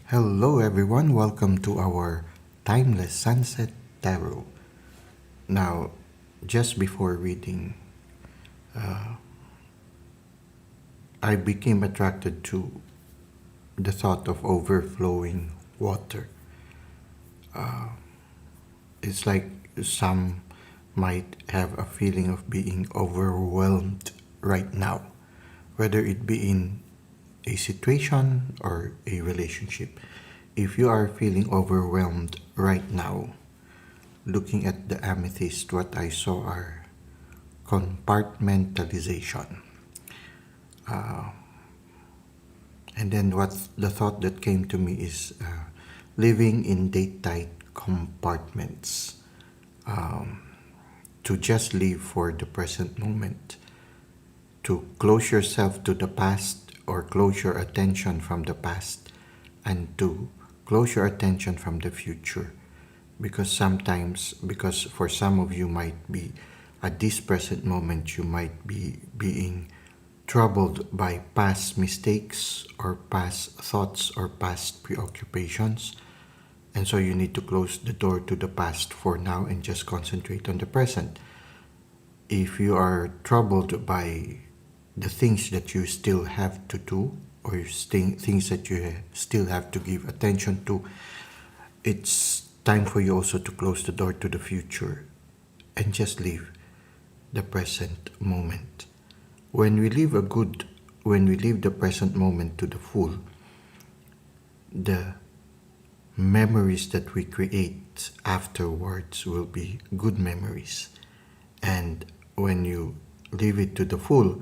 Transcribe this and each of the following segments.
Hello, everyone. Welcome to our Timeless Sunset Tarot. Now, just before reading, I became attracted to the thought of overflowing water. It's like some might have a feeling of being overwhelmed right now, whether it be in a situation or a relationship. If you are feeling overwhelmed right now, looking at the amethyst, what I saw are compartmentalization. And then what the thought that came to me is living in date-tight compartments, to just live for the present moment, to close yourself to the past or close your attention from the past, and to close your attention from the future. Because for some of you might be at this present moment, you might be being troubled by past mistakes or past thoughts or past preoccupations. And so you need to close the door to the past for now and just concentrate on the present. If you are troubled by the things that you still have to do or things that you still have to give attention to, it's time for you also to close the door to the future and just live the present moment. When we live the present moment to the full, the memories that we create afterwards will be good memories. And when you live it to the full,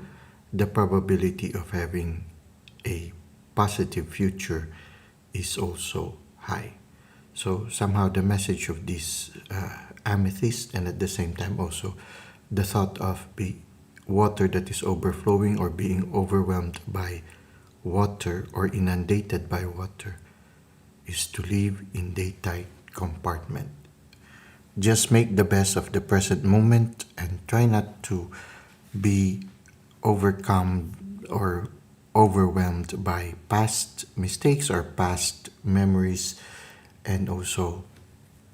the probability of having a positive future is also high. So somehow the message of this amethyst, and at the same time also the thought of water that is overflowing or being overwhelmed by water or inundated by water, is to live in daytime compartment. Just make the best of the present moment and try not to be overcome or overwhelmed by past mistakes or past memories and also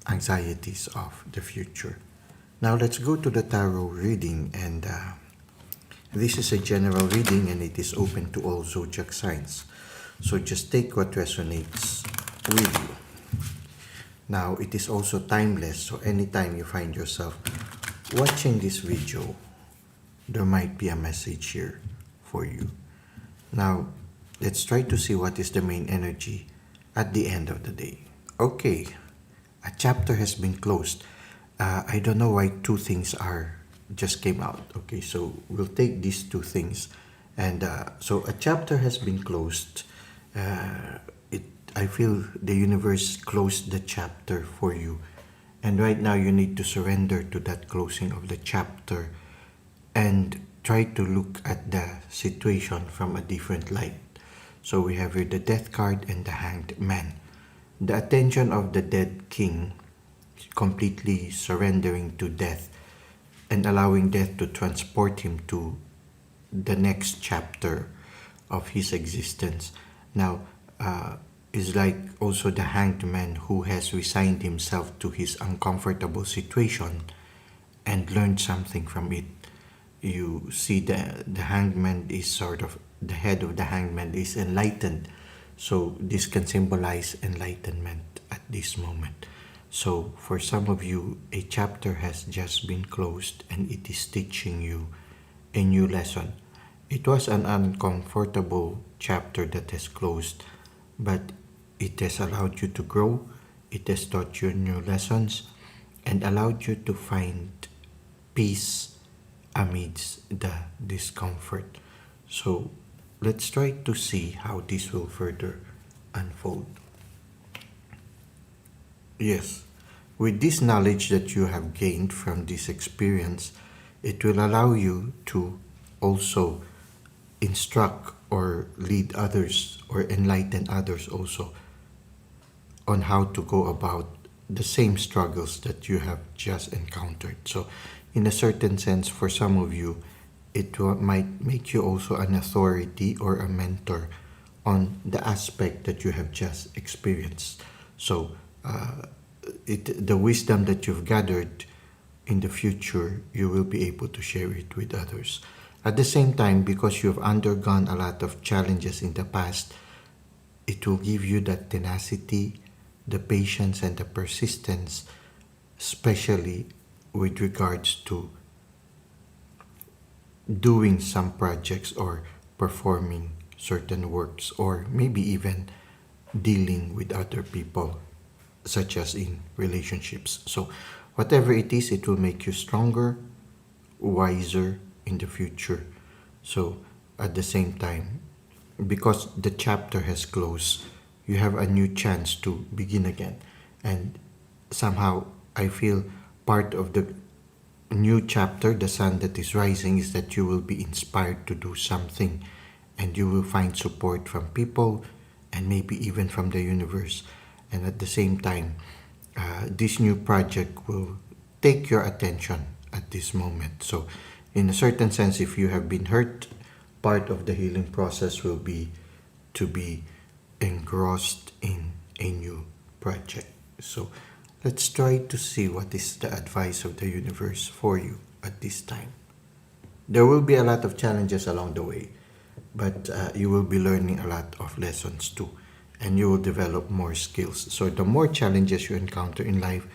anxieties of the future. Now let's go to the tarot reading, and this is a general reading and it is open to all zodiac signs. So just take what resonates with you. Now it is also timeless, so anytime you find yourself watching this video, there might be a message here for you. Now let's try to see what is the main energy at the end of the day. Okay, a chapter has been closed. I don't know why two things just came out. Okay, so we'll take these two things. And so a chapter has been closed. I feel the universe closed the chapter for you. And right now you need to surrender to that closing of the chapter and try to look at the situation from a different light. So we have here the Death card and the Hanged Man. The attention of the dead king, completely surrendering to death and allowing death to transport him to the next chapter of his existence. Now, is like also the Hanged Man who has resigned himself to his uncomfortable situation and learned something from it. You see the Hanged Man is sort of, the head of the Hanged Man is enlightened. So this can symbolize enlightenment at this moment. So for some of you, a chapter has just been closed and it is teaching you a new lesson. It was an uncomfortable chapter that has closed, but it has allowed you to grow, it has taught you new lessons, and allowed you to find peace amidst the discomfort. So let's try to see how this will further unfold. Yes, with this knowledge that you have gained from this experience, it will allow you to also instruct or lead others or enlighten others also on how to go about the same struggles that you have just encountered. So in a certain sense, for some of you, it might make you also an authority or a mentor on the aspect that you have just experienced. So the wisdom that you've gathered in the future, you will be able to share it with others. At the same time, because you've undergone a lot of challenges in the past, it will give you that tenacity, the patience, and the persistence, especially with regards to doing some projects or performing certain works, or maybe even dealing with other people, such as in relationships. So, whatever it is, it will make you stronger, wiser in the future. So, at the same time, because the chapter has closed, you have a new chance to begin again. And somehow, I feel part of the new chapter, the sun that is rising, is that you will be inspired to do something, and you will find support from people and maybe even from the universe. And at the same time, this new project will take your attention at this moment. So, in a certain sense, if you have been hurt, part of the healing process will be to be engrossed in a new project. So, let's try to see what is the advice of the universe for you at this time. There will be a lot of challenges along the way, but you will be learning a lot of lessons too, and you will develop more skills. So, the more challenges you encounter in life,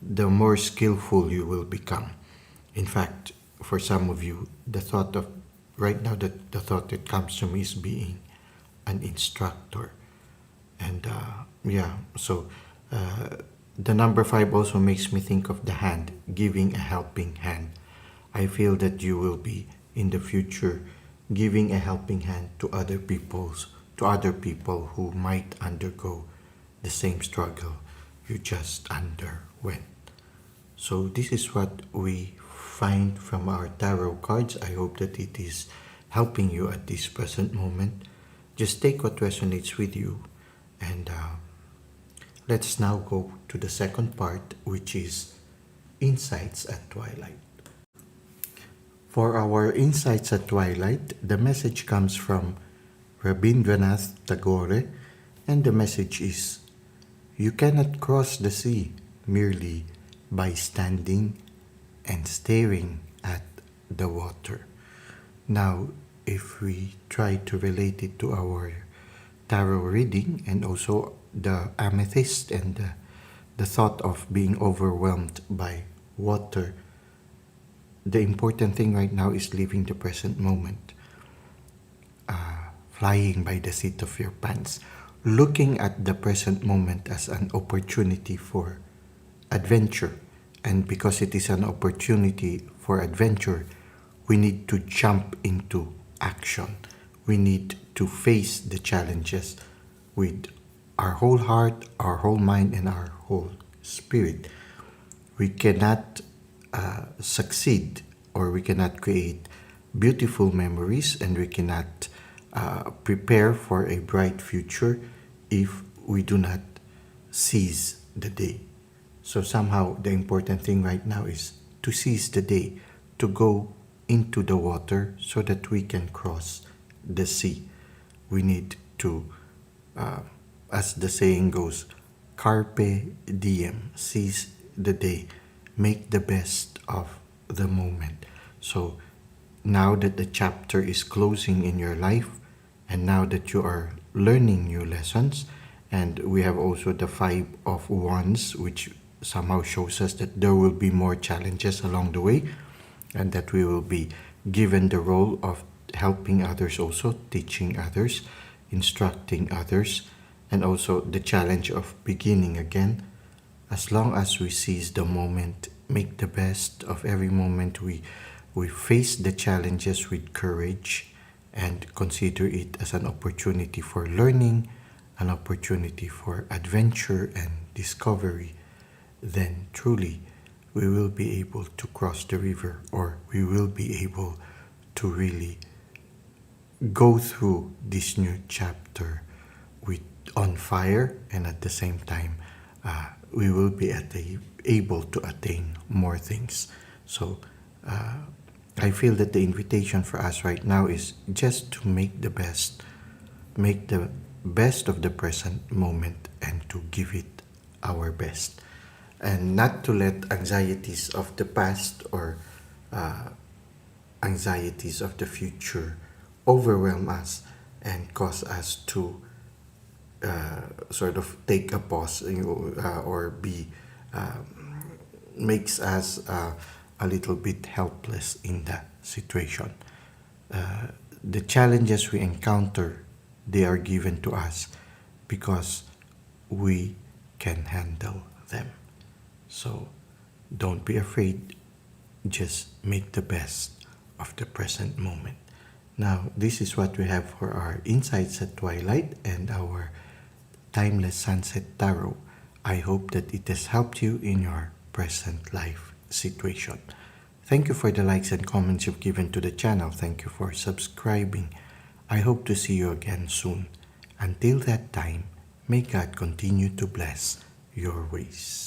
the more skillful you will become. In fact, for some of you, the thought of right now, the thought that comes to me is being an instructor. And so the number 5 also makes me think of the hand, giving a helping hand. I feel that you will be in the future giving a helping hand to other people who might undergo the same struggle you just underwent. So this is what we find from our tarot cards. I hope that it is helping you at this present moment. Just take what resonates with you, and let's now go to the second part, which is Insights at Twilight. For our Insights at Twilight, the message comes from Rabindranath Tagore, and the message is, you cannot cross the sea merely by standing and staring at the water. Now, if we try to relate it to our tarot reading, and also the amethyst and the thought of being overwhelmed by water, the important thing right now is living the present moment, flying by the seat of your pants, looking at the present moment as an opportunity for adventure. And because it is an opportunity for adventure, we need to jump into action. We need to face the challenges with our whole heart, our whole mind, and our whole spirit. We cannot succeed, or we cannot create beautiful memories, and we cannot prepare for a bright future if we do not seize the day. So somehow the important thing right now is to seize the day, to go into the water so that we can cross the sea. We need to, as the saying goes, carpe diem, seize the day, make the best of the moment. So now that the chapter is closing in your life, and now that you are learning new lessons, and we have also the 5 of Wands, which somehow shows us that there will be more challenges along the way, and that we will be given the role of helping others, also teaching others, instructing others, and also the challenge of beginning again. As long as we seize the moment, make the best of every moment, we face the challenges with courage and consider it as an opportunity for learning, an opportunity for adventure and discovery, then truly we will be able to cross the river, or we will be able to really go through this new chapter with on fire, and at the same time we will be able to attain more things. So I feel that the invitation for us right now is just to make the best make the best of the present moment and to give it our best, and not to let anxieties of the past or anxieties of the future overwhelm us and cause us to sort of take a pause, or be makes us a little bit helpless in that situation. The challenges we encounter, they are given to us because we can handle them. So don't be afraid, just make the best of the present moment. Now, this is what we have for our insights at twilight and our timeless sunset tarot. I hope that it has helped you in your present life situation. Thank you for the likes and comments you've given to the channel. Thank you for subscribing. I hope to see you again soon. Until that time, may God continue to bless your ways.